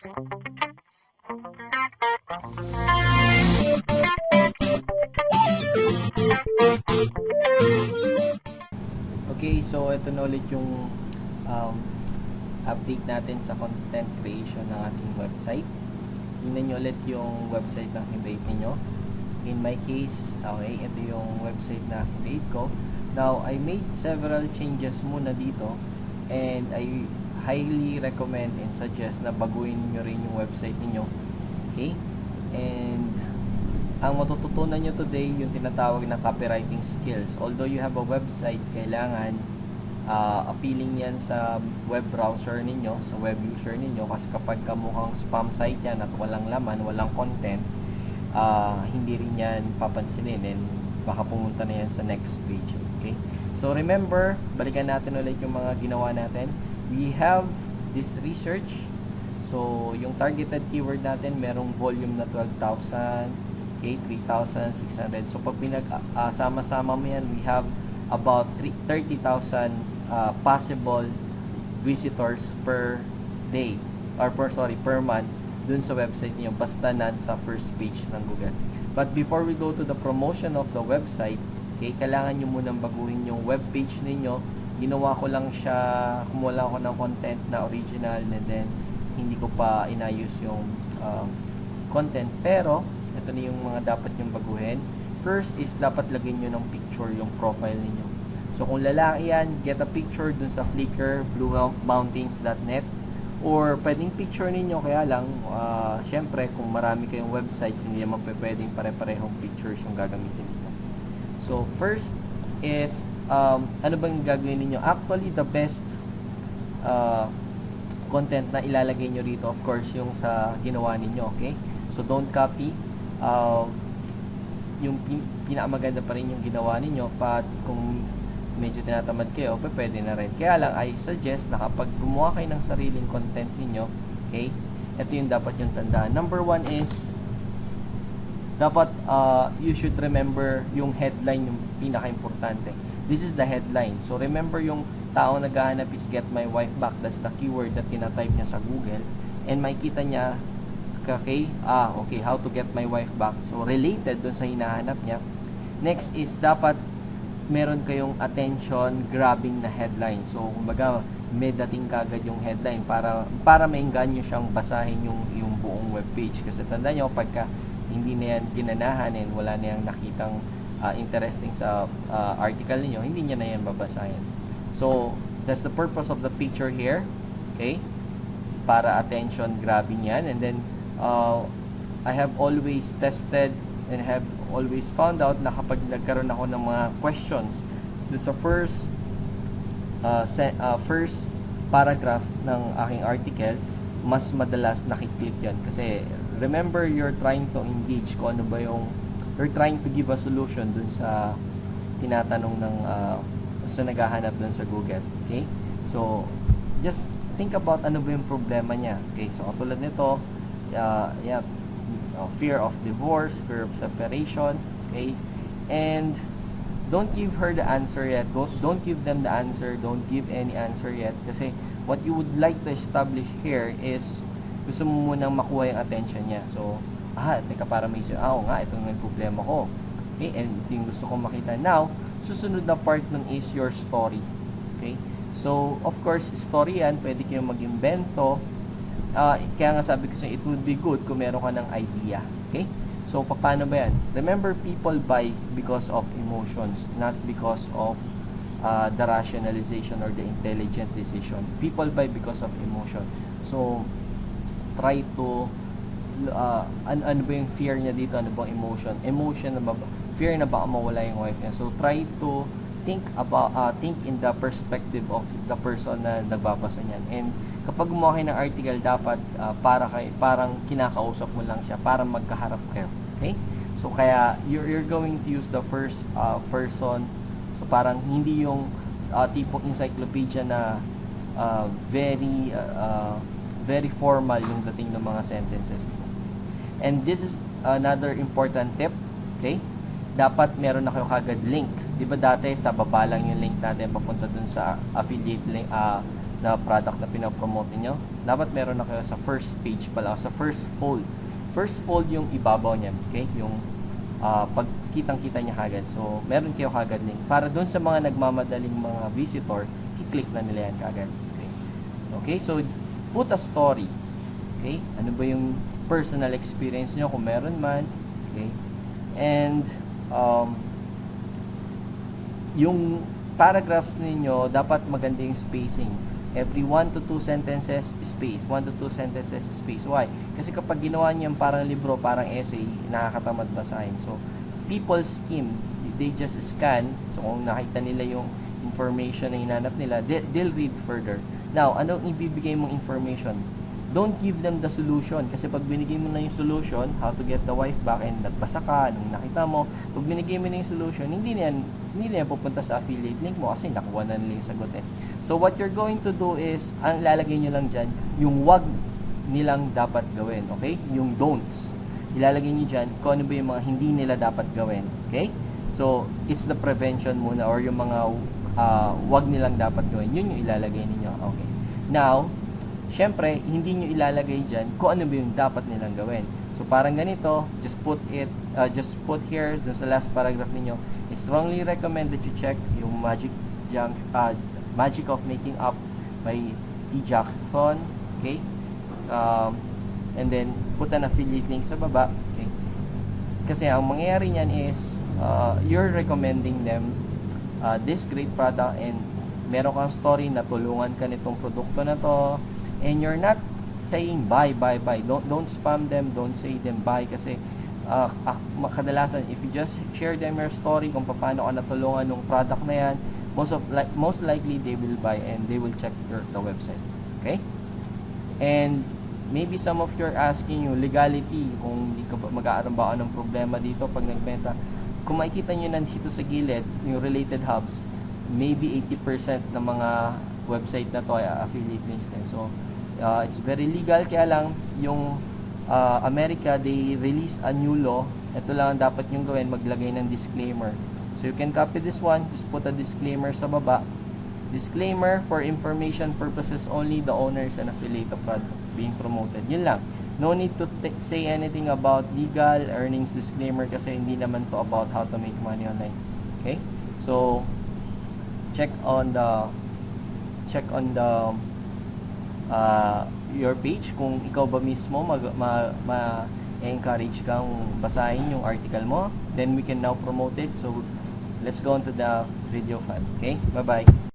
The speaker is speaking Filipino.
Okay, so ito na ulit yung um, update natin sa content creation ng ating website. Tingnan nyo ulit yung website na create ninyo. In my case, okay, ito yung website na create ko. Now, I made several changes muna dito, and I highly recommend and suggest na baguhin nyo rin yung website niyo. Okay? And ang matututunan nyo today yung tinatawag na copywriting skills. Although you have a website, kailangan appealing yan sa web browser ninyo, sa web user ninyo, kasi kapag mukhang spam site yan at walang laman, walang content, hindi rin yan papansinin, and baka pumunta na yan sa next page. Okay? So remember, balikan natin ulit yung mga ginawa natin. We have this research. So yung targeted keyword natin, merong volume na 12,000, okay, 3,600. So pag sama-sama mo yan, we have about 30,000 possible visitors per day, or per month dun sa website niyo, basta sa first page ng Google. But before we go to the promotion of the website, okay, kailangan nyo munang baguhin yung web page ninyo. Ginawa ko lang siya, kumuha lang ako ng content na original, and then hindi ko pa inayos yung content, pero ito na yung mga dapat nyong baguhin. First is dapat lagyan nyo ng picture yung profile ninyo. So kung lalaki yan, get a picture dun sa Flickr, bluemountains.net, or pwedeng picture ninyo, kaya lang syempre kung marami kayong websites, hindi naman pwedeng pare-parehong pictures yung gagamitin ninyo. So first is ano bang gagawin ninyo? Actually, the best content na ilalagay nyo rito, of course, yung sa ginawa ninyo. Okay? So don't copy. Yung pinakamaganda pa rin yung ginawa ninyo, but kung medyo tinatamad kayo, pwede na rin. Kaya lang, I suggest na kapag gumawa kayo ng sariling content ninyo, okay, ito yung dapat yung tandaan. Number one is, dapat you should remember yung headline, yung pinaka-importante. This is the headline. So remember, yung tao naghahanap is get my wife back. That's the keyword that tinatype niya sa Google. And makikita niya, okay, how to get my wife back. So related dun sa hinahanap niya. Next is dapat meron kayong attention grabbing na headline. So kumbaga may dating kagad yung headline para maengganyo siyang basahin yung buong webpage. Kasi tandaan niyo, pagka hindi na yan ginanahan and wala na yang nakitang interesting sa article niyo, hindi niya na yan babasahin. So that's the purpose of the picture here. Okay? Para attention grabbing yan. And then I have always tested and have always found out na kapag nagkaroon ako ng mga questions dun sa first paragraph ng aking article, mas madalas nakiklik yan. Kasi remember, you're trying to engage kung ano ba yung, you're trying to give a solution dun sa tinatanong ng sa naghahanap dun sa Google. Okay? So just think about ano ba yung problema niya. Okay? So katulad nito, fear of divorce, fear of separation, okay? And don't give her the answer yet. Don't give them the answer. Don't give any answer yet. Kasi what you would like to establish here is gusto mo munang makuha yung attention niya. So, teka, para may isip, oo nga, ito yung problema ko. Okay? And ito yung gusto kong makita. Now, susunod na part nun is your story. Okay? So, of course, story yan, pwede kayong mag-invento. Kaya nga sabi ko sa it would be good kung meron ka ng idea. Okay? So, paano ba yan? Remember, people buy because of emotions, not because of the rationalization or the intelligent decision. People buy because of emotion. So, try to ano ba yung fear niya dito? Ano bang emotion? Emotion na ba? Fear na baka mawala yung wife niya. So, try to think in the perspective of the person na nagbabasa niyan. And kapag gumawa kayo ng article, dapat parang kinakausap mo lang siya para magkaharap kayo. Okay? So kaya you're going to use the first person. So parang hindi yung tipong encyclopedia na very formal yung dating ng mga sentences. And this is another important tip. Okay? Dapat meron na kayo kagad link. Di ba dati sa baba lang yung link natin papunta dun sa affiliate link, na product na pinapromote niyo, dapat meron na kayo sa first page pala, sa first fold. First fold yung ibabaw niya, okay? Yung pag kitang-kita niya kagad. So, meron kayo kagad link. Para doon sa mga nagmamadaling mga visitor, i-click na nila yan kagad. Okay? Okay, so put a story. Okay? Ano ba yung personal experience niyo kung meron man? Okay? And yung paragraphs ninyo, dapat maganda yung spacing. Every 1 to 2 sentences, space. 1 to 2 sentences, space. Why? Kasi kapag ginawa niyo yung parang libro, parang essay, nakakatamad basahin. So, people skim. They just scan. So, kung nakita nila yung information na hinanap nila, they'll read further. Now, anong ibibigay mong information? Don't give them the solution. Kasi pag binigay mo na yung solution, how to get the wife back, and nagbasa ka, nung nakita mo, pag binigay mo na yung solution, hindi na yan pupunta sa affiliate link mo kasi nakuha na nila yung sagot eh. So, what you're going to do is, ang lalagay nyo lang dyan, yung wag nilang dapat gawin. Okay? Yung don'ts. Ilalagay nyo dyan kung ano ba yung mga hindi nila dapat gawin. Okay? So, it's the prevention muna, or yung mga wag nilang dapat gawin. Yun yung ilalagay ninyo. Okay. Now, syempre, hindi nyo ilalagay dyan kung ano ba yung dapat nilang gawin. So, parang ganito, just put here, dun sa last paragraph ninyo, I strongly recommend that you check yung Magic of Making Up by E. Jackson. Okay? And then, put an affiliate link sa baba. Okay? Kasi ang mangyayari niyan is, you're recommending them this great product, and meron kang story na tulungan ka nitong produkto na to, and you're not saying buy. Don't spam them, don't say them buy, kasi kadalasan if you just share them your story kung paano ka natulungan ng product na yan, most likely they will buy and they will check the website. Okay? And maybe some of you are asking yung legality, kung hindi ka mag-aaroon ba ng problema dito pag nagbenta. Kung makikita nyo nandito sa gilid yung related hubs, maybe 80% ng mga website na to ay affiliate links din. So, it's very legal, kaya lang yung America, they release a new law. Ito lang ang dapat yung gawin, maglagay ng disclaimer. So, you can copy this one, just put a disclaimer sa baba. Disclaimer, for information purposes only, the owners and affiliate of product being promoted. Yun lang. No need to say anything about legal, earnings disclaimer, kasi hindi naman to about how to make money online. Okay? So, check on the your page kung ikaw ba mismo ma-encourage kang basahin yung article mo, then we can now promote it. So let's go on to the video file. Okay, bye bye.